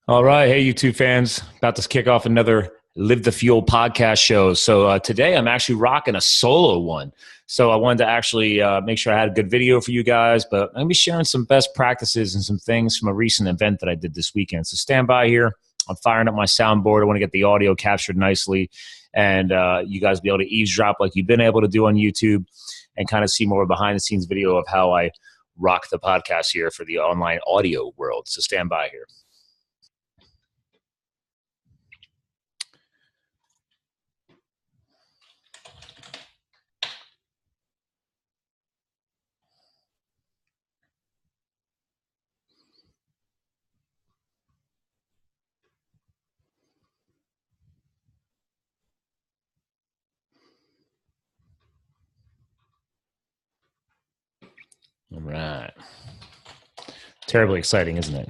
All right. Hey, YouTube fans. About to kick off another Live the Fuel podcast show. So today I'm actually rocking a solo one. So I wanted to actually make sure I had a good video for you guys, but I'm going to be sharing some best practices and some things from a recent event that I did this weekend. So stand by here. I'm firing up my soundboard. I want to get the audio captured nicely and you guys be able to eavesdrop like you've been able to do on YouTube and kind of see more behind the scenes video of how I rock the podcast here for the online audio world. So stand by here. All right. Terribly exciting, isn't it?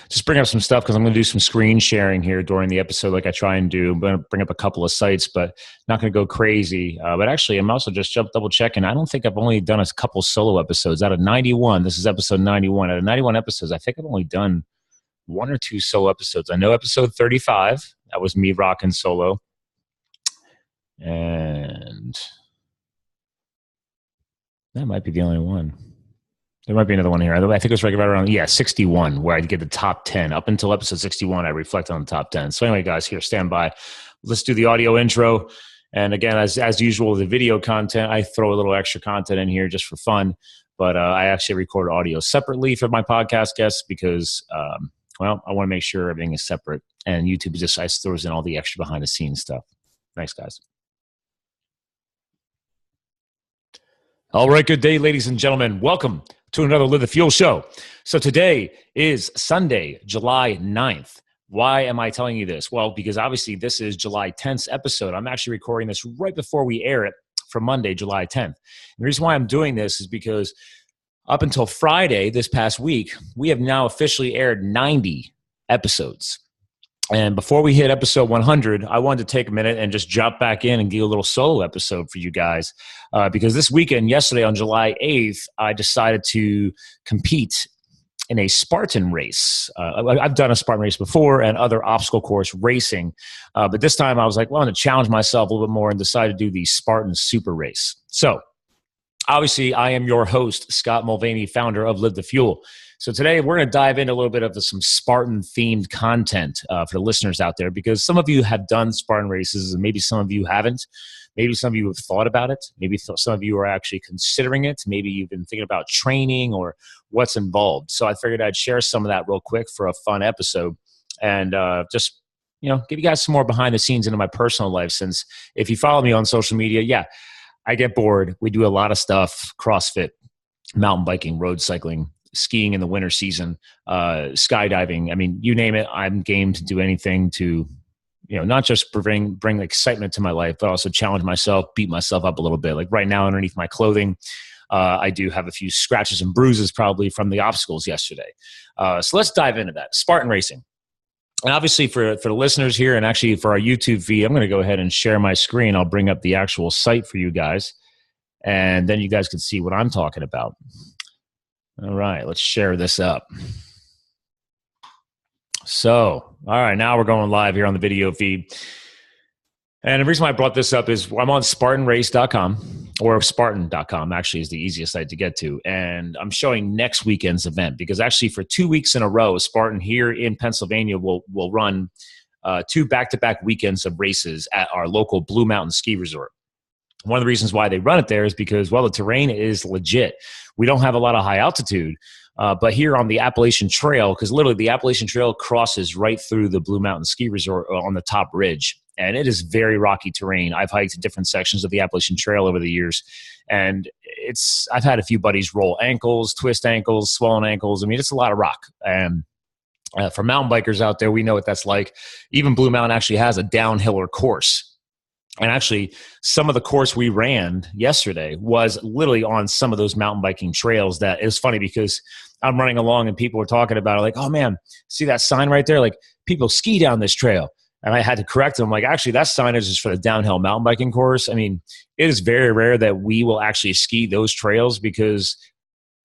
Just bring up some stuff because I'm going to do some screen sharing here during the episode like I try and do. I'm going to bring up a couple of sites, but not going to go crazy. But actually, I'm also just double checking. I don't think I've only done a couple solo episodes. Out of 91, this is episode 91. Out of 91 episodes, I think I've only done one or two solo episodes. I know episode 35, that was me rocking solo. And that might be the only one. There might be another one here. I think it was right around, 61, where I get the top 10. Up until episode 61, I reflect on the top 10. So anyway, guys, here, stand by. Let's do the audio intro. And again, as usual, the video content, I throw a little extra content in here just for fun. But I actually record audio separately for my podcast guests because, I want to make sure everything is separate. And YouTube just throws in all the extra behind-the-scenes stuff. Thanks, guys. All right, good day, ladies and gentlemen. Welcome to another Live the Fuel show. So today is Sunday, July 9th. Why am I telling you this? Well, because obviously this is July 10th's episode. I'm actually recording this right before we air it for Monday, July 10th. And the reason why I'm doing this is because up until Friday this past week, we have now officially aired 90 episodes. And before we hit episode 100, I wanted to take a minute and just jump back in and do a little solo episode for you guys. Because this weekend, yesterday on July 8th, I decided to compete in a Spartan race. I've done a Spartan race before and other obstacle course racing. But this time I was like, well, I'm going to challenge myself a little bit more and decided to do the Spartan Super Race. So obviously, I am your host, Scott Mulvaney, founder of Live the Fuel. So today we're going to dive into a little bit of some Spartan-themed content for the listeners out there because some of you have done Spartan races and maybe some of you haven't. Maybe some of you have thought about it. Maybe some of you are actually considering it. Maybe you've been thinking about training or what's involved. So I figured I'd share some of that real quick for a fun episode and just give you guys some more behind the scenes into my personal life since if you follow me on social media, I get bored. We do a lot of stuff, CrossFit, mountain biking, road cycling, skiing in the winter season, skydiving. I mean, you name it, I'm game to do anything to, not just bring excitement to my life, but also challenge myself, beat myself up a little bit. Like right now underneath my clothing, I do have a few scratches and bruises probably from the obstacles yesterday. So let's dive into that. Spartan racing. And obviously for the listeners here and actually for our YouTube feed, I'm going to go ahead and share my screen. I'll bring up the actual site for you guys, and then you guys can see what I'm talking about. All right, let's share this up. So, all right, now we're going live here on the video feed. And the reason why I brought this up is I'm on SpartanRace.com or Spartan.com actually is the easiest site to get to. And I'm showing next weekend's event because actually for 2 weeks in a row, Spartan here in Pennsylvania will run 2 back-to-back weekends of races at our local Blue Mountain Ski Resort. One of the reasons why they run it there is because, well, the terrain is legit. We don't have a lot of high altitude, but here on the Appalachian Trail, because literally the Appalachian Trail crosses right through the Blue Mountain Ski Resort on the top ridge, and it is very rocky terrain. I've hiked different sections of the Appalachian Trail over the years, and I've had a few buddies roll ankles, twist ankles, swollen ankles. I mean, it's a lot of rock. And for mountain bikers out there, we know what that's like. Even Blue Mountain actually has a downhiller course. And actually, some of the course we ran yesterday was literally on some of those mountain biking trails. That it was funny because I'm running along and people were talking about it like, oh man, see that sign right there? Like people ski down this trail. And I had to correct them. Like, actually, that signage is for the downhill mountain biking course. I mean, it is very rare that we will actually ski those trails because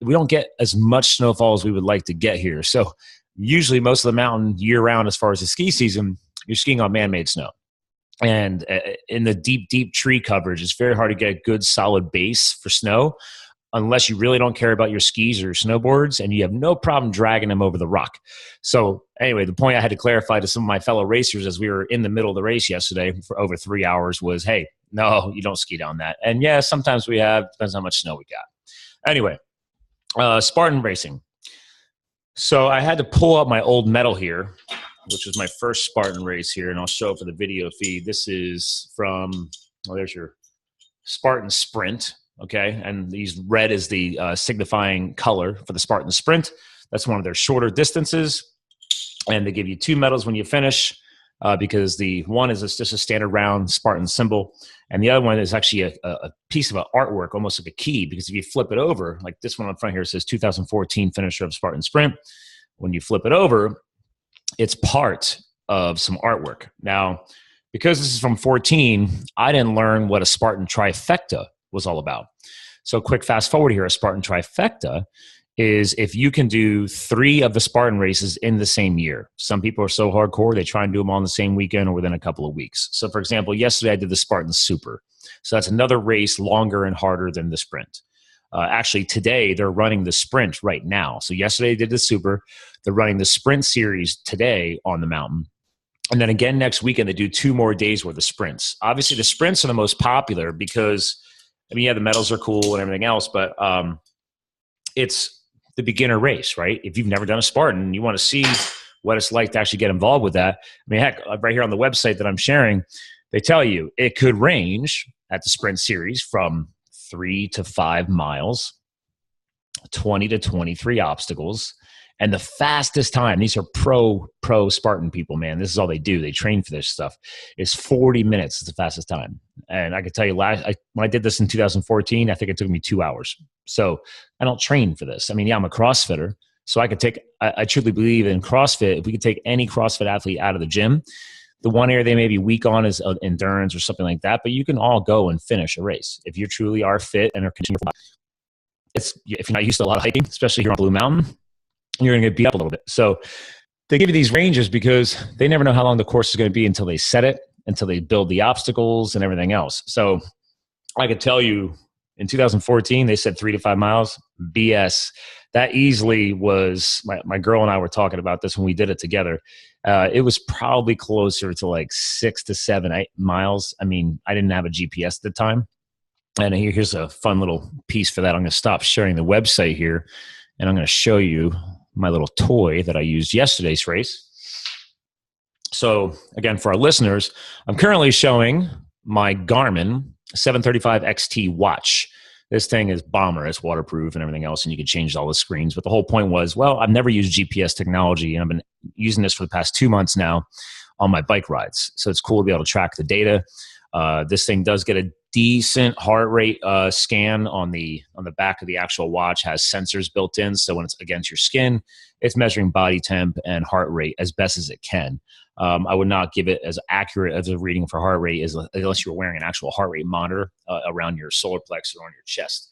we don't get as much snowfall as we would like to get here. So usually most of the mountain year round, as far as the ski season, you're skiing on man-made snow. And in the deep, deep tree coverage, it's very hard to get a good solid base for snow unless you really don't care about your skis or your snowboards, and you have no problem dragging them over the rock. So anyway, the point I had to clarify to some of my fellow racers as we were in the middle of the race yesterday for over 3 hours was, hey, no, you don't ski down that. And yeah, sometimes we have, depends how much snow we got. Anyway, Spartan racing. So I had to pull up my old medal here, which was my first Spartan race here, and I'll show it for the video feed. This is from, oh, there's your Spartan Sprint, okay? And these red is the signifying color for the Spartan Sprint. That's one of their shorter distances, and they give you 2 medals when you finish because the one is just a standard round Spartan symbol, and the other one is actually a piece of an artwork, almost like a key, because if you flip it over, like this one on front here says 2014 finisher of Spartan Sprint. When you flip it over, it's part of some artwork. Now, because this is from 14, I didn't learn what a Spartan trifecta was all about. So quick fast forward here, a Spartan trifecta is if you can do 3 of the Spartan races in the same year. Some people are so hardcore, they try and do them all in the same weekend or within a couple of weeks. So for example, yesterday I did the Spartan Super. So that's another race longer and harder than the Sprint. Actually, today they're running the Sprint right now. So yesterday they did the Super. They're running the Sprint series today on the mountain. And then again next weekend, they do 2 more days worth of sprints. Obviously, the sprints are the most popular because, I mean, yeah, the medals are cool and everything else, but it's the beginner race, right? If you've never done a Spartan and you want to see what it's like to actually get involved with that, I mean, heck, right here on the website that I'm sharing, they tell you it could range at the Sprint series from 3 to 5 miles, 20 to 23 obstacles. And the fastest time, these are pro Spartan people, man. This is all they do. They train for this stuff. Is 40 minutes is the fastest time. And I can tell you, when I did this in 2014, I think it took me 2 hours. So I don't train for this. I mean, yeah, I'm a CrossFitter. So I truly believe in CrossFit. If we could take any CrossFit athlete out of the gym, the one area they may be weak on is endurance or something like that. But you can all go and finish a race. If you truly are fit and are continuing, if you're not used to a lot of hiking, especially here on Blue Mountain, you're going to get beat up a little bit. So they give you these ranges because they never know how long the course is going to be until they set it, until they build the obstacles and everything else. So I could tell you in 2014, they said 3 to 5 miles. BS. That easily was, my girl and I were talking about this when we did it together. It was probably closer to like 6 to 7, 8 miles. I mean, I didn't have a GPS at the time. And here's a fun little piece for that. I'm going to stop sharing the website here, and I'm going to show you my little toy that I used yesterday's race. So again, for our listeners, I'm currently showing my Garmin 735 XT watch. This thing is bomber. It's waterproof and everything else, and you can change all the screens. But the whole point was, well, I've never used GPS technology, and I've been using this for the past 2 months now on my bike rides. So it's cool to be able to track the data. This thing does get a decent heart rate scan on the back of the actual watch. Has sensors built in, so when it's against your skin, it's measuring body temp and heart rate as best as it can. I would not give it as accurate as a reading for heart rate unless you're wearing an actual heart rate monitor around your solar plex or on your chest.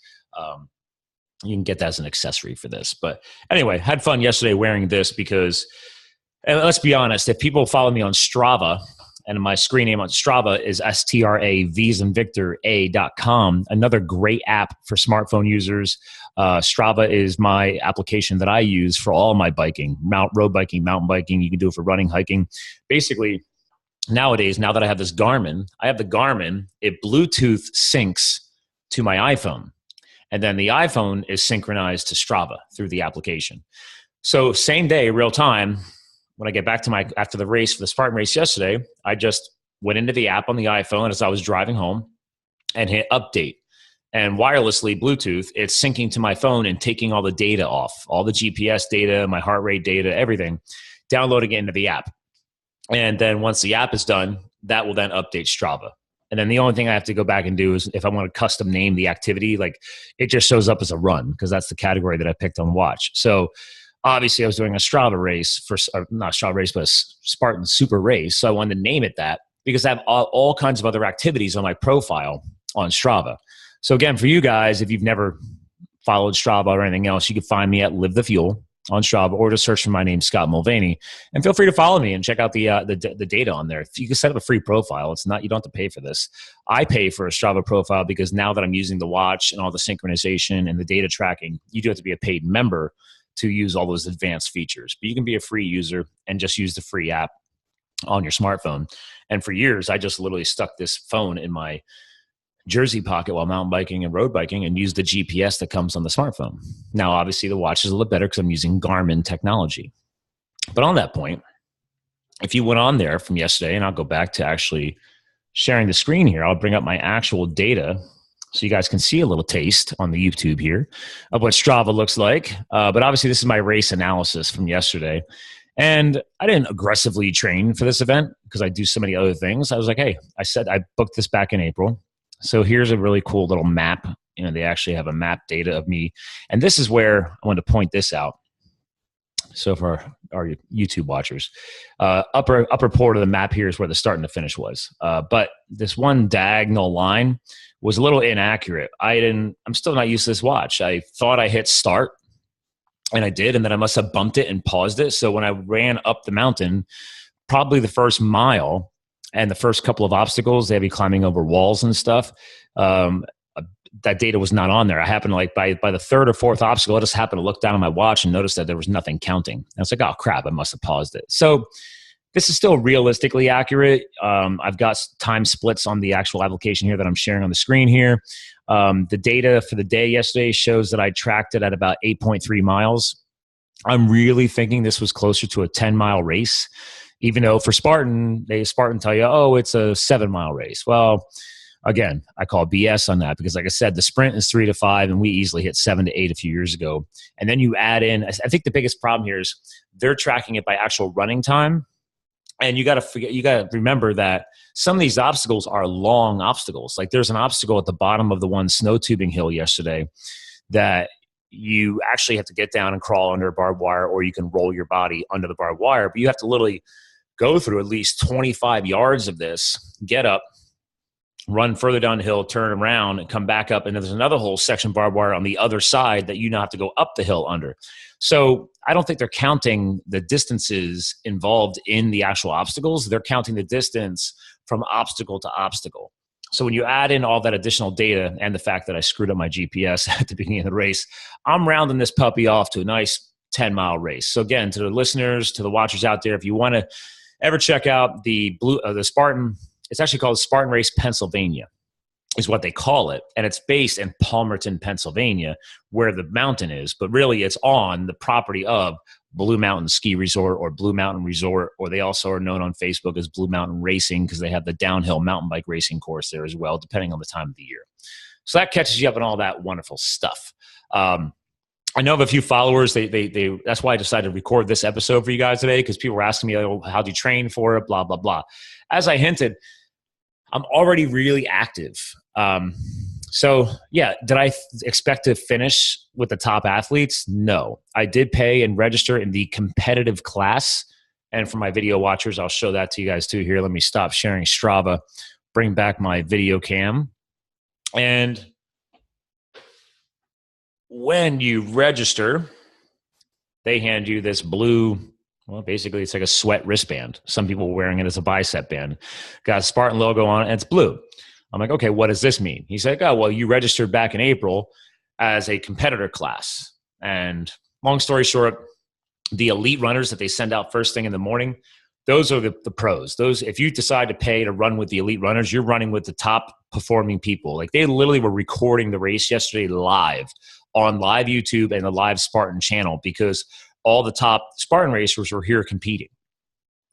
You can get that as an accessory for this. But anyway, had fun yesterday wearing this because, and let's be honest, if people follow me on Strava, and my screen name on Strava is STRAVsandVictorA.com, another great app for smartphone users. Strava is my application that I use for all my biking, road biking, mountain biking. You can do it for running, hiking. Basically, nowadays, now that I have this Garmin, it Bluetooth syncs to my iPhone. And then the iPhone is synchronized to Strava through the application. So same day, real time, when I get back to after the race for the Spartan race yesterday, I just went into the app on the iPhone as I was driving home and hit update. And wirelessly, Bluetooth, it's syncing to my phone and taking all the data off, all the GPS data, my heart rate data, everything, downloading it into the app. And then once the app is done, that will then update Strava. And then the only thing I have to go back and do is if I want to custom name the activity, like it just shows up as a run because that's the category that I picked on watch. So obviously, I was doing a Strava race not Strava race, but a Spartan Super Race. So I wanted to name it that because I have all kinds of other activities on my profile on Strava. So again, for you guys, if you've never followed Strava or anything else, you can find me at Live the Fuel. on Strava, or just search for my name, Scott Mulvaney, and feel free to follow me and check out the data on there. You can set up a free profile. It's not, you don't have to pay for this. I pay for a Strava profile because now that I'm using the watch and all the synchronization and the data tracking, you do have to be a paid member to use all those advanced features. But you can be a free user and just use the free app on your smartphone. And for years, I just literally stuck this phone in my jersey pocket while mountain biking and road biking and used the GPS that comes on the smartphone. Now, obviously, the watch is a little better because I'm using Garmin technology. But on that point, if you went on there from yesterday, and I'll go back to actually sharing the screen here, I'll bring up my actual data so you guys can see a little taste on the YouTube here of what Strava looks like. But obviously, this is my race analysis from yesterday. And I didn't aggressively train for this event because I do so many other things. I was like, hey, I said I booked this back in April. So here's a really cool little map. You know, they actually have a map data of me. And this is where I want to point this out. So for our YouTube watchers, upper part of the map here is where the start and the finish was. But this one diagonal line was a little inaccurate. I'm still not used to this watch. I thought I hit start, and I did, and then I must have bumped it and paused it. So when I ran up the mountain, probably the first mile and the first couple of obstacles, they'd be climbing over walls and stuff. That data was not on there. I happened to, like, by the third or fourth obstacle, I just happened to look down at my watch and notice that there was nothing counting. And I was like, oh crap, I must have paused it. So this is still realistically accurate. I've got time splits on the actual application here that I'm sharing on the screen here. The data for the day yesterday shows that I tracked it at about 8.3 miles. I'm really thinking this was closer to a 10-mile race, even though for Spartan tell you, oh, it's a 7-mile race. Well, again, I call BS on that because, like I said, the sprint is 3 to 5, and we easily hit 7 to 8 a few years ago. And then you add in, I think the biggest problem here is they're tracking it by actual running time. And you got to remember that some of these obstacles are long obstacles. Like there's an obstacle at the bottom of the one snow tubing hill yesterday that you actually have to get down and crawl under barbed wire, or you can roll your body under the barbed wire. But you have to literally go through at least 25 yards of this, get up, run further down the hill, turn around, and come back up. And there's another whole section barbed wire on the other side that you now have to go up the hill under. So I don't think they're counting the distances involved in the actual obstacles. They're counting the distance from obstacle to obstacle. So when you add in all that additional data and the fact that I screwed up my GPS at the beginning of the race, I'm rounding this puppy off to a nice 10-mile race. So again, to the listeners, to the watchers out there, if you want to ever check out the Spartan, it's actually called Spartan Race Pennsylvania, is what they call it. And it's based in Palmerton, Pennsylvania, where the mountain is. But really, it's on the property of Blue Mountain Ski Resort or Blue Mountain Resort, or they also are known on Facebook as Blue Mountain Racing because they have the downhill mountain bike racing course there as well, depending on the time of the year. So that catches you up on all that wonderful stuff. I know of a few followers. That's why I decided to record this episode for you guys today, because people were asking me, oh, how do you train for it, blah, blah, blah. As I hinted, I'm already really active. So yeah, did I expect to finish with the top athletes? No. I did pay and register in the competitive class. And for my video watchers, I'll show that to you guys too here. Let me stop sharing Strava, bring back my video cam. And when you register, they hand you this blue, well, basically it's like a sweat wristband. Some people are wearing it as a bicep band. Got a Spartan logo on it, and it's blue. I'm like, okay, what does this mean? He's like, oh, well, you registered back in April as a competitor class. And long story short, the elite runners that they send out first thing in the morning, those are the pros. Those, if you decide to pay to run with the elite runners, you're running with the top performing people. Like they literally were recording the race yesterday live on live YouTube and the live Spartan channel, because all the top Spartan racers were here competing.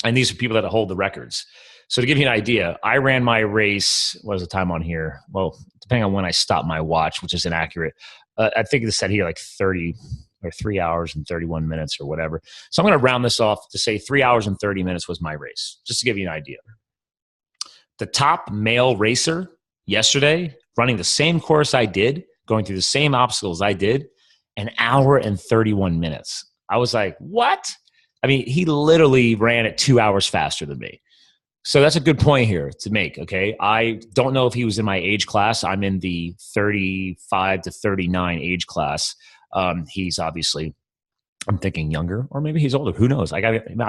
And these are people that hold the records. So to give you an idea, I ran my race, what was the time on here? Well, depending on when I stopped my watch, which is inaccurate. I think it said here like 3 hours and 31 minutes or whatever. So I'm going to round this off to say 3 hours and 30 minutes was my race, just to give you an idea. The top male racer yesterday, running the same course I did, going through the same obstacles I did, 1 hour and 31 minutes. I was like, what? I mean, he literally ran at 2 hours faster than me. So that's a good point here to make, okay? I don't know if he was in my age class. I'm in the 35 to 39 age class. He's obviously I'm thinking younger, or maybe he's older. Who knows? I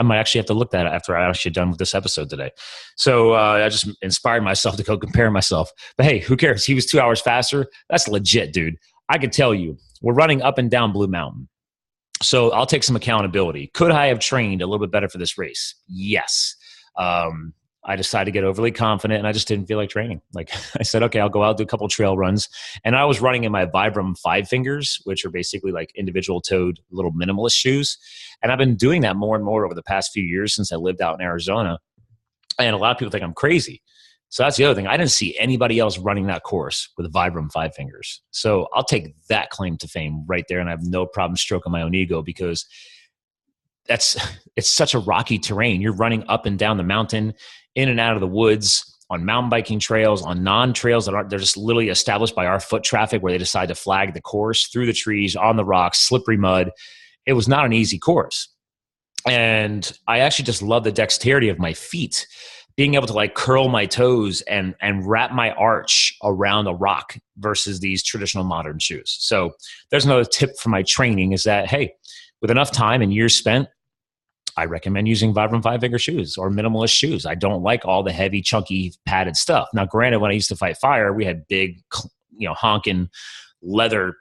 might actually have to look that after I'm actually done with this episode today. So I just inspired myself to go compare myself. But hey, who cares? He was 2 hours faster. That's legit, dude. I could tell you, we're running up and down Blue Mountain. So I'll take some accountability. Could I have trained a little bit better for this race? Yes. I decided to get overly confident, and I just didn't feel like training. Like I said, okay, I'll go out, do a couple trail runs. And I was running in my Vibram 5 fingers, which are basically like individual toed little minimalist shoes. And I've been doing that more and more over the past few years since I lived out in Arizona. And a lot of people think I'm crazy. So that's the other thing. I didn't see anybody else running that course with Vibram 5 fingers. So I'll take that claim to fame right there. And I have no problem stroking my own ego, because it's such a rocky terrain. You're running up and down the mountain, in and out of the woods, on mountain biking trails, on non-trails that aren't, they're just literally established by our foot traffic, where they decide to flag the course, through the trees, on the rocks, slippery mud. It was not an easy course. And I actually just love the dexterity of my feet, being able to like curl my toes and wrap my arch around a rock versus these traditional modern shoes. So there's another tip for my training, is that, hey, with enough time and years spent, I recommend using Vibram 5-finger shoes or minimalist shoes. I don't like all the heavy, chunky, padded stuff. Now, granted, when I used to fight fire, we had big, honking leather,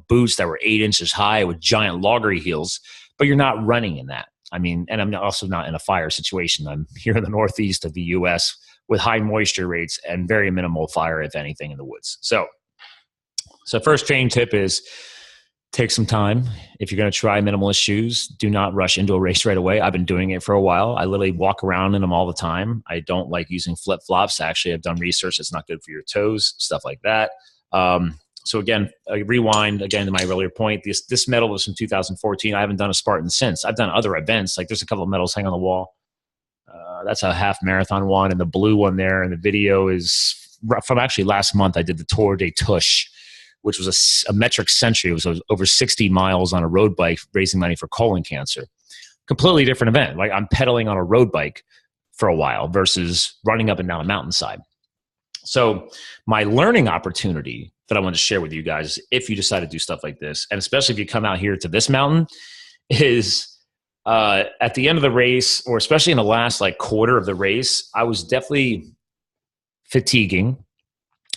boots that were 8 inches high with giant loggery heels, but you're not running in that. I mean, and I'm also not in a fire situation. I'm here in the Northeast of the U.S. with high moisture rates and very minimal fire, if anything, in the woods. So first training tip is, take some time. If you're going to try minimalist shoes, do not rush into a race right away. I've been doing it for a while. I literally walk around in them all the time. I don't like using flip-flops. Actually, I've done research. It's not good for your toes, stuff like that. So again, rewind again to my earlier point. This medal was from 2014. I haven't done a Spartan since. I've done other events. Like there's a couple of medals hanging on the wall. That's a half marathon one, and the blue one there. And the video is from actually last month. I did the Tour des Touches, which was a metric century. It was over 60 miles on a road bike, raising money for colon cancer. Completely different event. Like I'm pedaling on a road bike for a while versus running up and down a mountainside. So my learning opportunity that I want to share with you guys, if you decide to do stuff like this, and especially if you come out here to this mountain, is at the end of the race, or especially in the last like quarter of the race, I was definitely fatiguing.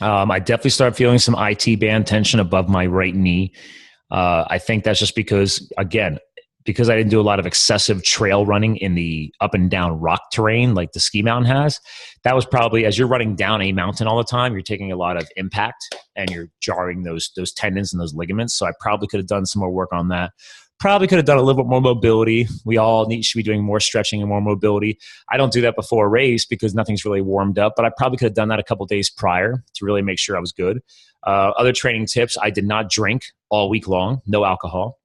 I definitely started feeling some IT band tension above my right knee. I think that's just because I didn't do a lot of excessive trail running in the up and down rock terrain like the ski mountain has. That was probably, as you're running down a mountain all the time, you're taking a lot of impact and you're jarring those tendons and those ligaments. So I probably could have done some more work on that. Probably could have done a little bit more mobility. We all should be doing more stretching and more mobility. I don't do that before a race because nothing's really warmed up, but I probably could have done that a couple days prior to really make sure I was good. Other training tips, I did not drink all week long, no alcohol.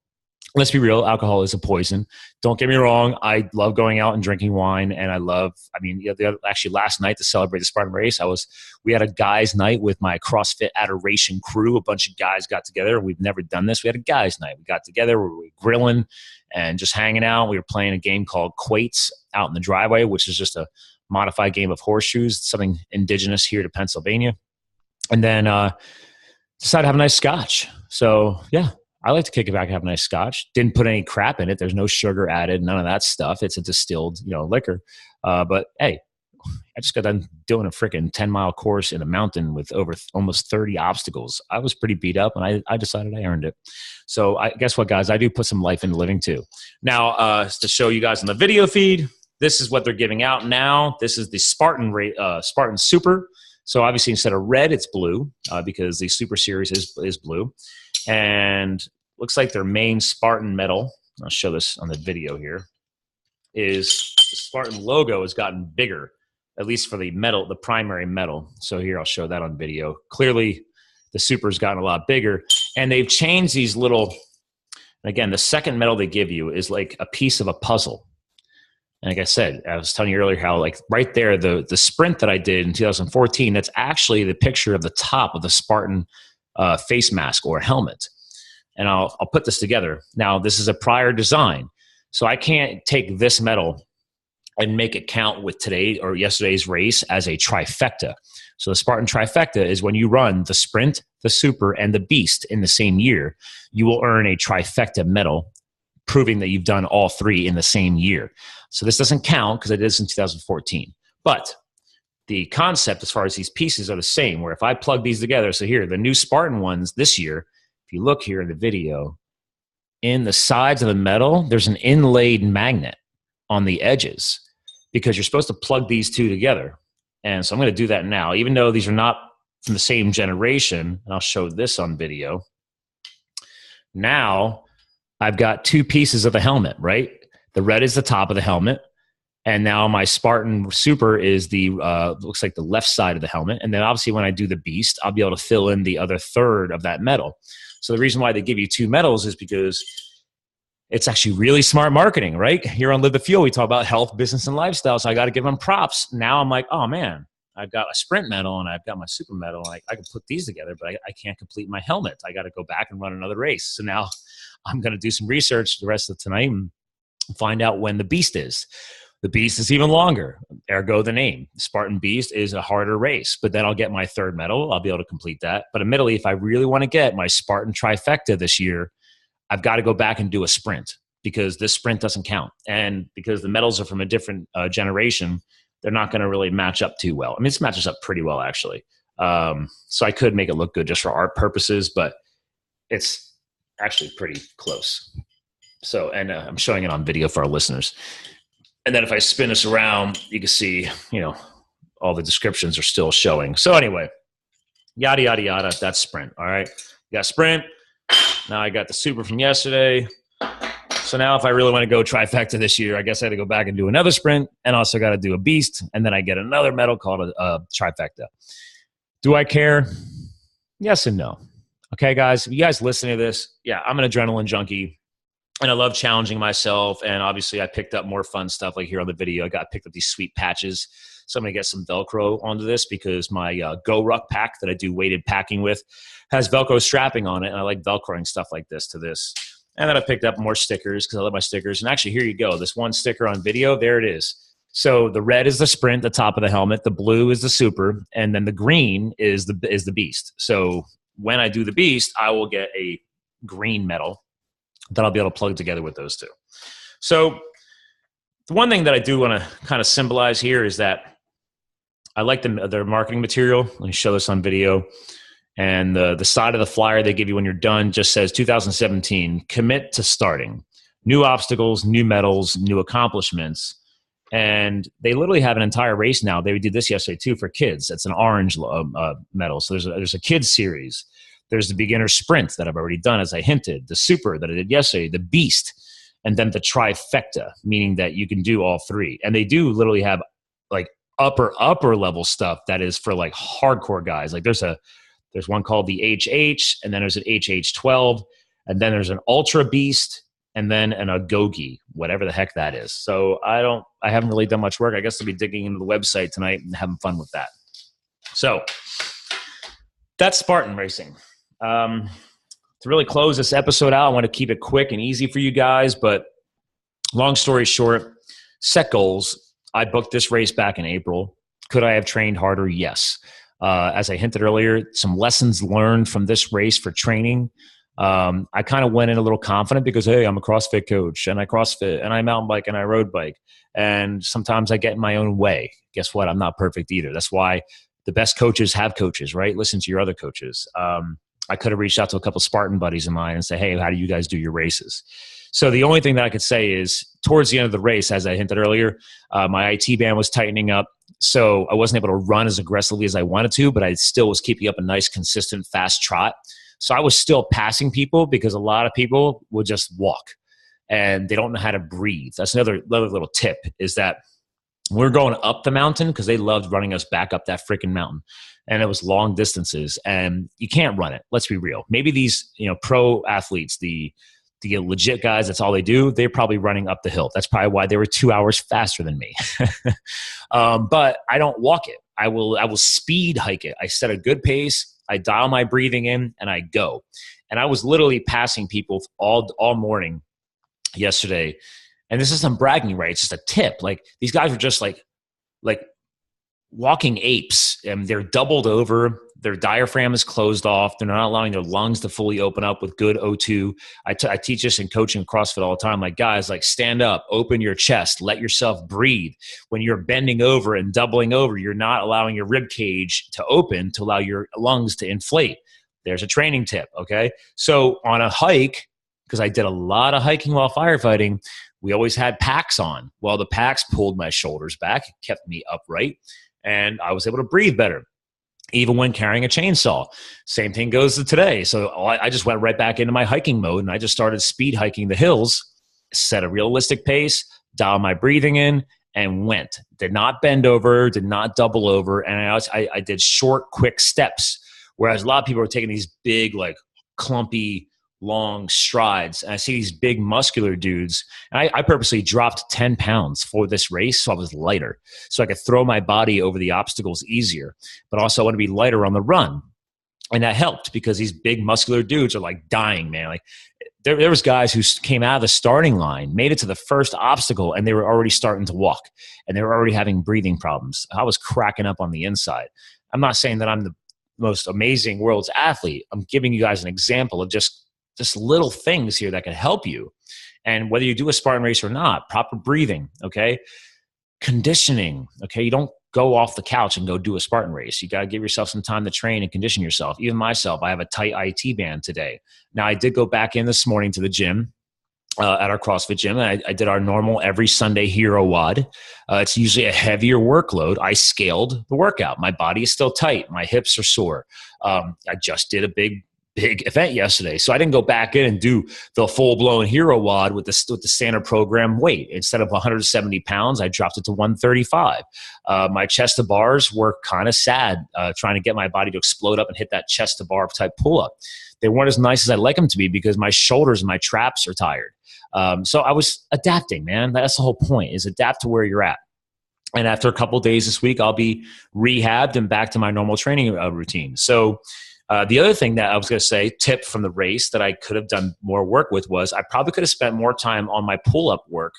Let's be real, alcohol is a poison. Don't get me wrong. I love going out and drinking wine, and actually last night to celebrate the Spartan race, we had a guys' night with my CrossFit Adoration crew. A bunch of guys got together. We've never done this. We had a guys' night. We got together. We were grilling and just hanging out. We were playing a game called Quates out in the driveway, which is just a modified game of horseshoes, something indigenous here to Pennsylvania. And then decided to have a nice scotch. So yeah. I like to kick it back and have a nice scotch. Didn't put any crap in it. There's no sugar added, none of that stuff. It's a distilled, liquor. But hey, I just got done doing a freaking 10-mile course in a mountain with over almost 30 obstacles. I was pretty beat up, and I decided I earned it. So guess what, guys? I do put some life into living too. Now, to show you guys on the video feed, this is what they're giving out now. This is the Spartan Super. So obviously instead of red, it's blue because the Super Series is blue. And looks like their main Spartan medal, I'll show this on the video here, is the Spartan logo has gotten bigger, at least for the medal, the primary medal. So here, I'll show that on video. Clearly, the Super's gotten a lot bigger. And they've changed these little, again, the second medal they give you is like a piece of a puzzle. And like I said, I was telling you earlier how like right there, the sprint that I did in 2014, that's actually the picture of the top of the Spartan face mask or helmet. And I'll put this together. Now, this is a prior design. So I can't take this medal and make it count with today or yesterday's race as a trifecta. So the Spartan trifecta is when you run the sprint, the super, and the beast in the same year, you will earn a trifecta medal proving that you've done all 3 in the same year. So this doesn't count because I did this in 2014. But the concept as far as these pieces are the same, where if I plug these together, so here, the new Spartan ones this year, if you look here in the video, in the sides of the metal, there's an inlaid magnet on the edges because you're supposed to plug these 2 together. And so I'm going to do that now, even though these are not from the same generation, and I'll show this on video. Now I've got 2 pieces of the helmet, right? The red is the top of the helmet. And now my Spartan Super is the, looks like the left side of the helmet. And then obviously when I do the Beast, I'll be able to fill in the other third of that metal. So the reason why they give you 2 medals is because it's actually really smart marketing, right? Here on Live the Fuel, we talk about health, business, and lifestyle. So I got to give them props. Now I'm like, oh man, I've got a sprint medal and I've got my super medal. And I can put these together, but I can't complete my helmet. I got to go back and run another race. So now I'm going to do some research the rest of tonight and find out when the Beast is. The Beast is even longer, ergo the name. Spartan Beast is a harder race, but then I'll get my 3rd medal. I'll be able to complete that. But admittedly, if I really want to get my Spartan trifecta this year, I've got to go back and do a sprint because this sprint doesn't count. And because the medals are from a different generation, they're not going to really match up too well. I mean, this matches up pretty well, actually. So I could make it look good just for art purposes, but it's actually pretty close. So, and I'm showing it on video for our listeners. And then if I spin this around, you can see, you know, all the descriptions are still showing. So anyway, yada, yada, yada, that's sprint. All right. You got sprint. Now I got the super from yesterday. So now if I really want to go trifecta this year, I guess I had to go back and do another sprint and also got to do a Beast. And then I get another medal called a trifecta. Do I care? Yes and no. Okay, guys, if you guys listen to this, yeah, I'm an adrenaline junkie. And I love challenging myself. And obviously I picked up more fun stuff like here on the video. I picked up these sweet patches. So I'm going to get some Velcro onto this because my Go Ruck pack that I do weighted packing with has Velcro strapping on it. And I like Velcroing stuff like this to this. And then I picked up more stickers because I love my stickers. And actually, here you go. This one sticker on video, there it is. So the red is the sprint, the top of the helmet. The blue is the super. And then the green is the Beast. So when I do the Beast, I will get a green medal that I'll be able to plug together with those 2. So the one thing that I do want to kind of symbolize here is that I like their marketing material. Let me show this on video. And the side of the flyer they give you when you're done just says 2017, commit to starting. New obstacles, new medals, new accomplishments. And they literally have an entire race now. They did this yesterday too for kids. It's an orange medal. So there's a kids series. There's the beginner sprint that I've already done, as I hinted, the super that I did yesterday, the Beast, and then the trifecta, meaning that you can do all 3. And they do literally have like upper level stuff that is for like hardcore guys. Like there's one called the HH, and then there's an HH12, and then there's an Ultra Beast, and then an Agogi, whatever the heck that is. So I haven't really done much work. I guess I'll be digging into the website tonight and having fun with that. So that's Spartan racing. To really close this episode out, I want to keep it quick and easy for you guys, but long story short, set goals. I booked this race back in April. Could I have trained harder? Yes. As I hinted earlier, some lessons learned from this race for training. I kind of went in a little confident because, hey, I'm a CrossFit coach and I CrossFit and I mountain bike and I road bike. And sometimes I get in my own way. Guess what? I'm not perfect either. That's why the best coaches have coaches, right? Listen to your other coaches. I could have reached out to a couple Spartan buddies of mine and say, hey, how do you guys do your races? So the only thing that I could say is towards the end of the race, as I hinted earlier, my IT band was tightening up. So I wasn't able to run as aggressively as I wanted to, but I still was keeping up a nice, consistent, fast trot. So I was still passing people because a lot of people would just walk and they don't know how to breathe. That's another little tip is that we're going up the mountain because they loved running us back up that freaking mountain. And it was long distances and you can't run it. Let's be real. Maybe these, pro athletes, the legit guys, that's all they do. They're probably running up the hill. That's probably why they were 2 hours faster than me. But I don't walk it. I will speed hike it. I set a good pace. I dial my breathing in and I go. And I was literally passing people all morning yesterday. And this isn't bragging, right? It's just a tip. Like these guys were just like walking apes, and they're doubled over. their diaphragm is closed off. They're not allowing their lungs to fully open up with good O2. I teach this in coaching CrossFit all the time. Like, guys, like, stand up, open your chest, let yourself breathe. When you're bending over and doubling over, you're not allowing your rib cage to open to allow your lungs to inflate. There's a training tip, okay? So on a hike, because I did a lot of hiking while firefighting, we always had packs on. Well, the packs pulled my shoulders back, kept me upright, and I was able to breathe better, even when carrying a chainsaw. Same thing goes to today. So I just went right back into my hiking mode, and I just started speed hiking the hills, set a realistic pace, dial my breathing in, and went. Did not bend over, did not double over, and I did short, quick steps, whereas a lot of people are taking these big, like, clumpy, long strides. And I see these big muscular dudes. And I purposely dropped 10 pounds for this race so I was lighter, so I could throw my body over the obstacles easier. But also I want to be lighter on the run. And that helped because these big muscular dudes are like dying, man. Like there was guys who came out of the starting line, made it to the first obstacle, and they were already starting to walk. And they were already having breathing problems. I was cracking up on the inside. I'm not saying that I'm the most amazing world's athlete. I'm giving you guys an example of just little things here that can help you. And whether you do a Spartan race or not, proper breathing, okay? Conditioning, okay? You don't go off the couch and go do a Spartan race. You got to give yourself some time to train and condition yourself. Even myself, I have a tight IT band today. Now, I did go back in this morning to the gym, at our CrossFit gym. And I did our normal every Sunday hero WOD. It's usually a heavier workload. I scaled the workout. My body is still tight. My hips are sore. I just did a big event yesterday. So I didn't go back in and do the full-blown hero WOD with the standard program weight. Instead of 170 pounds, I dropped it to 135. My chest to bars were kind of sad, trying to get my body to explode up and hit that chest to bar type pull-up. They weren't as nice as I'd like them to be because my shoulders and my traps are tired. So I was adapting, man. That's the whole point, is adapt to where you're at. And after a couple of days this week, I'll be rehabbed and back to my normal training routine. So the other thing that I was going to say, tip from the race that I could have done more work with, was I probably could have spent more time on my pull-up work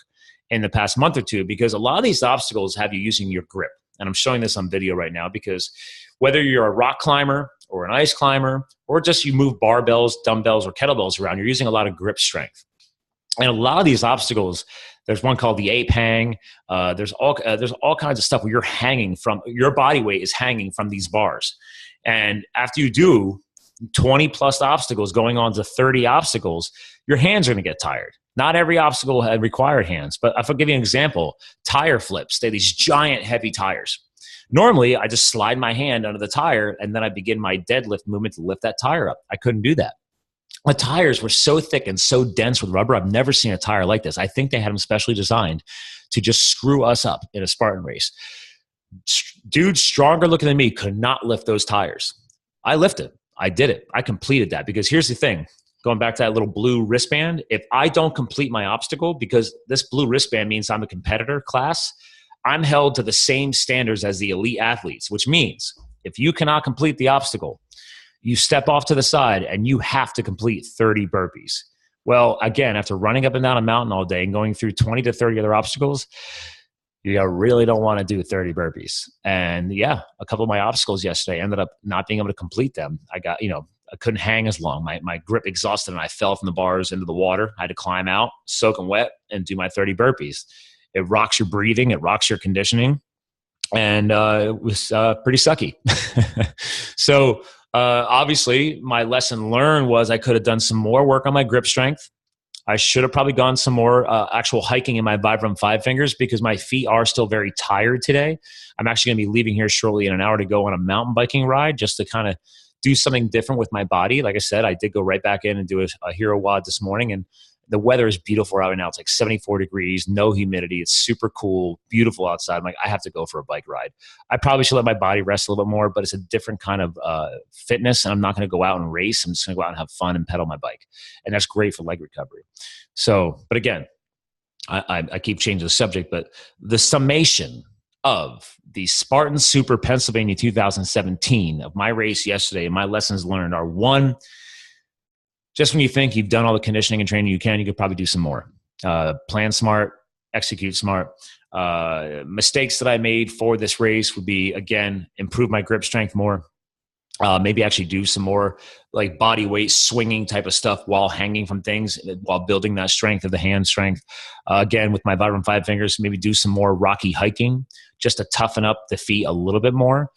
in the past month or two, because a lot of these obstacles have you using your grip. And I'm showing this on video right now because whether you're a rock climber or an ice climber, or just you move barbells, dumbbells, or kettlebells around, you're using a lot of grip strength. And a lot of these obstacles, there's one called the ape hang. There's all kinds of stuff where you're hanging from, your body weight is hanging from these bars. And after you do 20 plus obstacles, going on to 30 obstacles, your hands are going to get tired. Not every obstacle had required hands, but if I'll give you an example, tire flips. They're these giant heavy tires. Normally, I just slide my hand under the tire and then I begin my deadlift movement to lift that tire up. I couldn't do that. The tires were so thick and so dense with rubber. I've never seen a tire like this. I think they had them specially designed to just screw us up in a Spartan race. Dudes stronger looking than me could not lift those tires. I lifted. I did it. I completed that, because here's the thing. Going back to that little blue wristband, if I don't complete my obstacle, because this blue wristband means I'm a competitor class, I'm held to the same standards as the elite athletes, which means if you cannot complete the obstacle, you step off to the side and you have to complete 30 burpees. Well, again, after running up and down a mountain all day and going through 20 to 30 other obstacles, you really don't want to do 30 burpees. And yeah, a couple of my obstacles yesterday ended up not being able to complete them. I couldn't hang as long. My grip exhausted and I fell from the bars into the water. I had to climb out, soaking wet, and do my 30 burpees. It rocks your breathing. It rocks your conditioning. And it was pretty sucky. So obviously, my lesson learned was I could have done some more work on my grip strength. I should have probably gone some more actual hiking in my Vibram 5 fingers, because my feet are still very tired today. I'm actually going to be leaving here shortly in an hour to go on a mountain biking ride, just to kind of do something different with my body. Like I said, I did go right back in and do a hero WOD this morning, and the weather is beautiful right now. It's like 74 degrees, no humidity. It's super cool, beautiful outside. I'm like, I have to go for a bike ride. I probably should let my body rest a little bit more, but it's a different kind of fitness, and I'm not going to go out and race. I'm just going to go out and have fun and pedal my bike. And that's great for leg recovery. So, but again, I keep changing the subject, but the summation of the Spartan Super Pennsylvania 2017 of my race yesterday and my lessons learned are: one, just when you think you've done all the conditioning and training you could probably do some more. Plan smart, execute smart. Mistakes that I made for this race would be, again, improve my grip strength more. Maybe actually do some more like body weight swinging type of stuff while hanging from things, while building that strength of the hand strength. Again, with my Vibram 5 fingers, maybe do some more rocky hiking just to toughen up the feet a little bit more,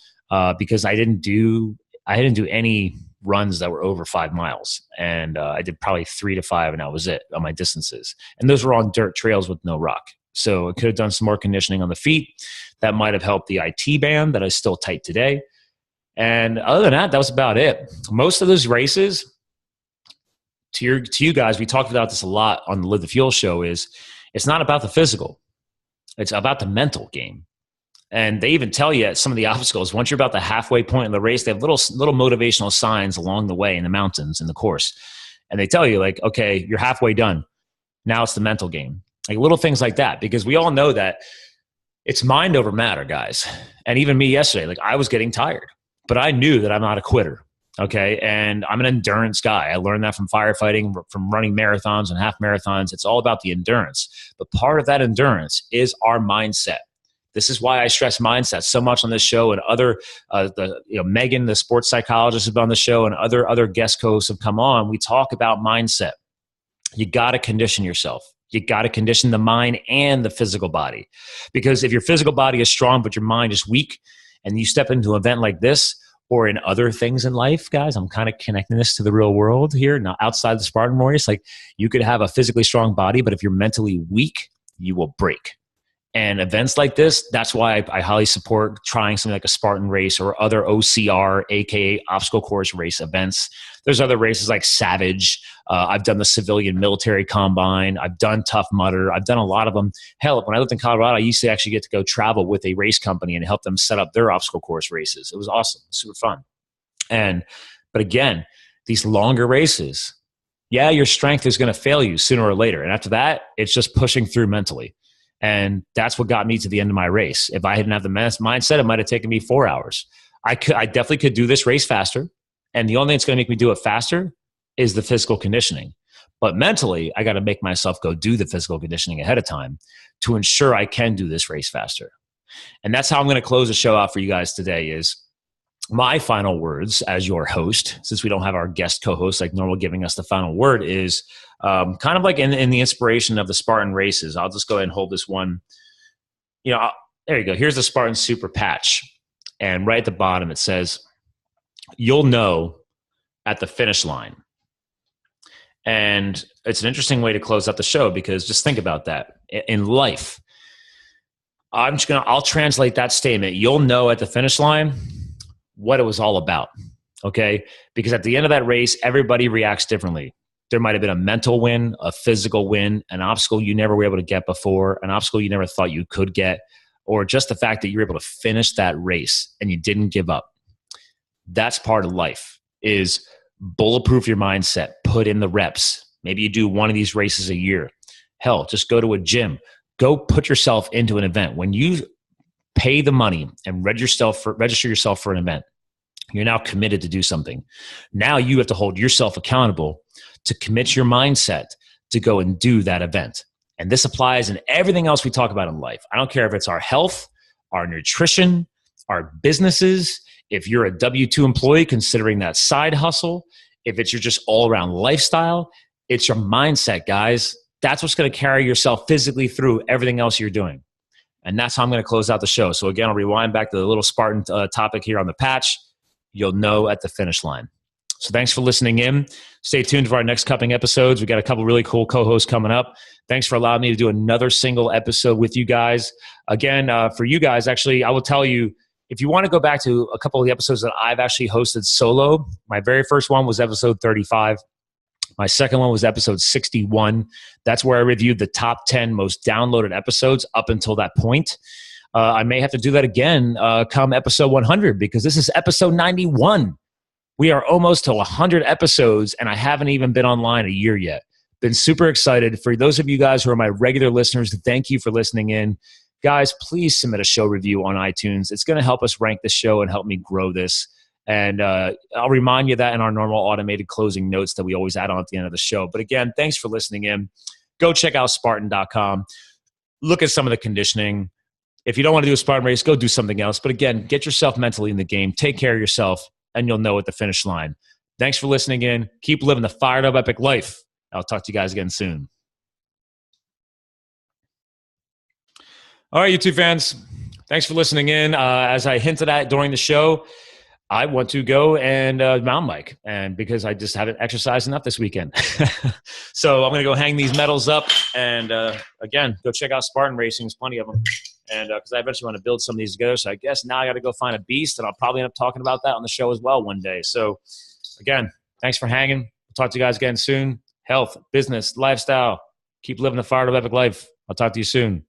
because I didn't do any runs that were over 5 miles, and I did probably 3 to 5, and that was it on my distances. And those were on dirt trails with no rock. So I could have done some more conditioning on the feet. That might have helped the IT band that is still tight today. And other than that, that was about it. Most of those races, to you guys, we talked about this a lot on the Live the Fuel show, is it's not about the physical. It's about the mental game. And they even tell you at some of the obstacles, once you're about the halfway point in the race, they have little motivational signs along the way in the mountains, in the course. And they tell you like, okay, you're halfway done. Now it's the mental game. Like little things like that, because we all know that it's mind over matter, guys. And even me yesterday, like I was getting tired. But I knew that I'm not a quitter, okay? And I'm an endurance guy. I learned that from firefighting, from running marathons and half marathons. It's all about the endurance. But part of that endurance is our mindset. This is why I stress mindset so much on this show, and other, Megan, the sports psychologist, has been on the show, and other guest hosts have come on. We talk about mindset. You got to condition yourself. You got to condition the mind and the physical body. Because if your physical body is strong, but your mind is weak, and you step into an event like this or in other things in life, guys, I'm kind of connecting this to the real world here, not outside the Spartan race. Like you could have a physically strong body, but if you're mentally weak, you will break. And events like this, that's why I highly support trying something like a Spartan race or other OCR, aka obstacle course race events. There's other races like Savage. I've done the civilian military combine. I've done Tough Mudder. I've done a lot of them. Hell, when I lived in Colorado, I used to actually get to go travel with a race company and help them set up their obstacle course races. It was awesome, super fun. But again, these longer races, yeah, your strength is going to fail you sooner or later. And after that, it's just pushing through mentally. And that's what got me to the end of my race. If I didn't have the mindset, it might have taken me 4 hours. I definitely could do this race faster. And the only thing that's going to make me do it faster is the physical conditioning. But mentally, I got to make myself go do the physical conditioning ahead of time to ensure I can do this race faster. And that's how I'm going to close the show out for you guys today. Is my final words as your host, since we don't have our guest co-host like normal giving us the final word, is kind of like in the inspiration of the Spartan races. I'll just go ahead and hold this one. There you go. Here's the Spartan Super patch. And right at the bottom, it says, "You'll know at the finish line." And it's an interesting way to close out the show, because just think about that. In life, I'll translate that statement. You'll know at the finish line what it was all about. Okay. Because at the end of that race, everybody reacts differently. There might have been a mental win, a physical win, an obstacle you never were able to get before, an obstacle you never thought you could get, or just the fact that you were able to finish that race and you didn't give up. That's part of life, is bulletproof your mindset, put in the reps. Maybe you do one of these races a year. Hell, just go to a gym. Go put yourself into an event. When you pay the money and register yourself for an event, you're now committed to do something. Now you have to hold yourself accountable to commit your mindset to go and do that event. And this applies in everything else we talk about in life. I don't care if it's our health, our nutrition, our businesses, if you're a W-2 employee considering that side hustle, if it's your just all-around lifestyle, it's your mindset, guys. That's what's going to carry yourself physically through everything else you're doing. And that's how I'm going to close out the show. So again, I'll rewind back to the little Spartan topic here on the patch. You'll know at the finish line. So thanks for listening in. Stay tuned for our next coming episodes. We got a couple really cool co-hosts coming up. Thanks for allowing me to do another single episode with you guys. Again, for you guys, actually, I will tell you, if you want to go back to a couple of the episodes that I've actually hosted solo, my very first one was episode 35. My second one was episode 61. That's where I reviewed the top 10 most downloaded episodes up until that point. I may have to do that again come episode 100, because this is episode 91. We are almost to 100 episodes, and I haven't even been online a year yet. Been super excited. For those of you guys who are my regular listeners, thank you for listening in. Guys, please submit a show review on iTunes. It's going to help us rank the show and help me grow this. And I'll remind you that in our normal automated closing notes that we always add on at the end of the show. But again, thanks for listening in. Go check out Spartan.com. Look at some of the conditioning. If you don't want to do a Spartan race, go do something else. But again, get yourself mentally in the game. Take care of yourself. and you'll know at the finish line. Thanks for listening in. Keep living the fired up epic life. I'll talk to you guys again soon. All right, YouTube fans, thanks for listening in. As I hinted at during the show, I want to go and mountain bike, and because I just haven't exercised enough this weekend. So I'm going to go hang these medals up, and again, go check out Spartan Racing. There's plenty of them, and because I eventually want to build some of these together. So I guess now I got to go find a beast, and I'll probably end up talking about that on the show as well one day. So again, thanks for hanging. I'll talk to you guys again soon. Health, business, lifestyle. Keep living the fired up epic life. I'll talk to you soon.